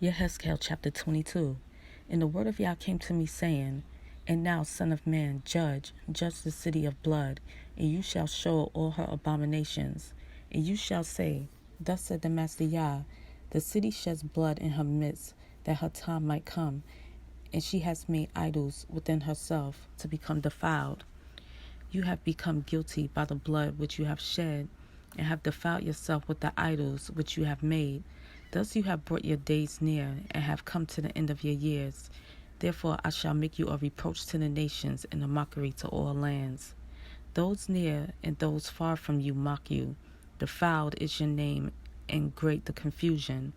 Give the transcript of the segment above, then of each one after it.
Yehezqel chapter 22. And the word of Yah came to me, saying, And now, son of man, judge the city of blood, and you shall show all her abominations. And you shall say, Thus said the Master Yah, the city sheds blood in her midst, that her time might come, and she has made idols within herself to become defiled. You have become guilty by the blood which you have shed, and have defiled yourself with the idols which you have made. Thus you have brought your days near, and have come to the end of your years. Therefore I shall make you a reproach to the nations, and a mockery to all lands. Those near and those far from you mock you. Defiled is your name, and great the confusion.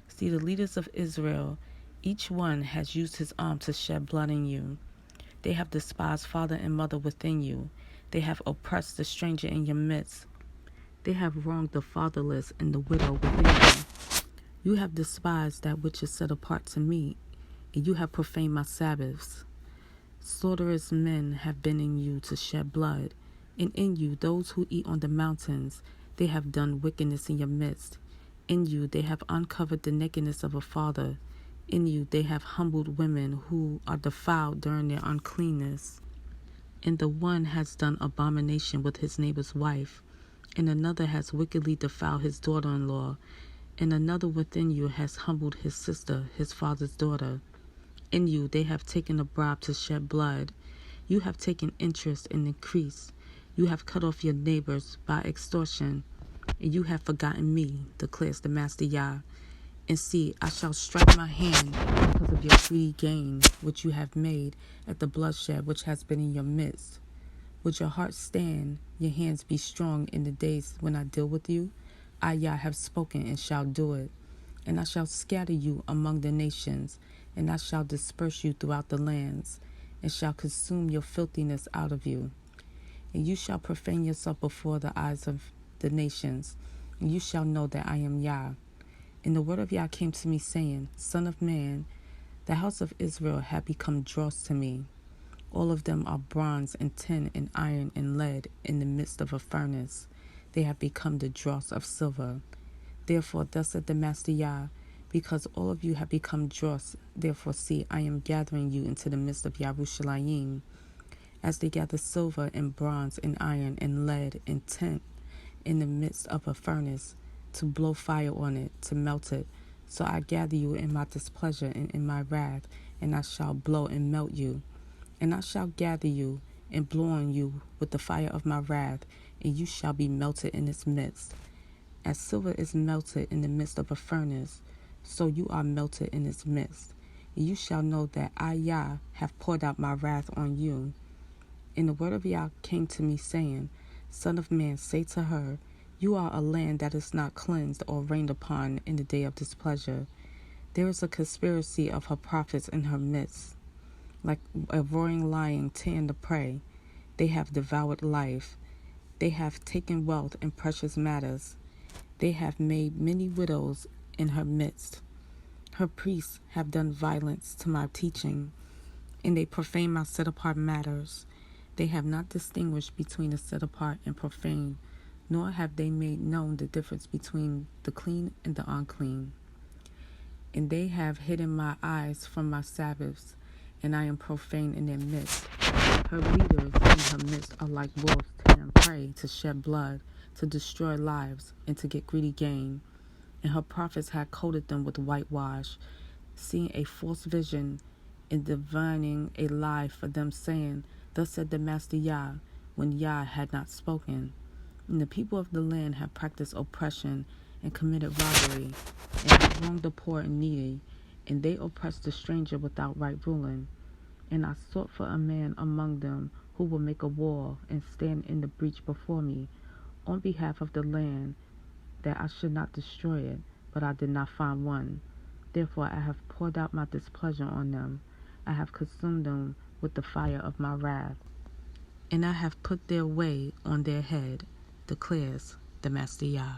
See, the leaders of Israel, each one has used his arm to shed blood in you. They have despised father and mother within you. They have oppressed the stranger in your midst. They have wronged the fatherless and the widow within you. You have despised that which is set apart to me, and you have profaned my Sabbaths. Slaughterous men have been in you to shed blood, and in you those who eat on the mountains. They have done wickedness in your midst. In you they have uncovered the nakedness of a father. In you they have humbled women who are defiled during their uncleanness. And the one has done abomination with his neighbor's wife, and another has wickedly defiled his daughter-in-law, and another within you has humbled his sister, his father's daughter. In you they have taken a bribe to shed blood. You have taken interest and increase. You have cut off your neighbors by extortion, and you have forgotten me, declares the Master Yah. And see, I shall strike my hand because of your greedy gain which you have made at the bloodshed which has been in your midst. Would your heart stand, your hands be strong in the days when I deal with you? I, Yah, have spoken and shall do it. And I shall scatter you among the nations, and I shall disperse you throughout the lands, and shall consume your filthiness out of you. And you shall profane yourself before the eyes of the nations, and you shall know that I am Yah. And the word of Yah came to me, saying, Son of man, the house of Israel have become dross to me. All of them are bronze and tin and iron and lead in the midst of a furnace. They have become the dross of silver. Therefore, thus said the Master Yah, because all of you have become dross, therefore see, I am gathering you into the midst of Yerushalayim, as they gather silver and bronze and iron and lead and tin in the midst of a furnace, to blow fire on it, to melt it. So I gather you in my displeasure and in my wrath, and I shall blow and melt you. And I shall gather you and blow on you with the fire of my wrath, and you shall be melted in its midst. As silver is melted in the midst of a furnace, so you are melted in its midst. And you shall know that I, Yah, have poured out my wrath on you. And the word of Yah came to me, saying, Son of man, say to her, You are a land that is not cleansed or rained upon in the day of displeasure. There is a conspiracy of her prophets in her midst. Like a roaring lion tearing the prey, they have devoured life. They have taken wealth and precious matters. They have made many widows in her midst. Her priests have done violence to my teaching, and they profane my set-apart matters. They have not distinguished between the set-apart and profane, nor have they made known the difference between the clean and the unclean. And they have hidden my eyes from my Sabbaths, and I am profane in their midst. Her leaders in her midst are like wolves tearing prey to shed blood, to destroy lives, and to get greedy gain. And her prophets had coated them with whitewash, seeing a false vision and divining a lie for them, saying, Thus said the Master Yah, when Yah had not spoken. And the people of the land have practiced oppression and committed robbery, and have wronged the poor and needy, and they oppressed the stranger without right ruling. And I sought for a man among them who will make a wall and stand in the breach before me on behalf of the land, that I should not destroy it, but I did not find one. Therefore I have poured out my displeasure on them. I have consumed them with the fire of my wrath, and I have put their way on their head, declares the Master Yah.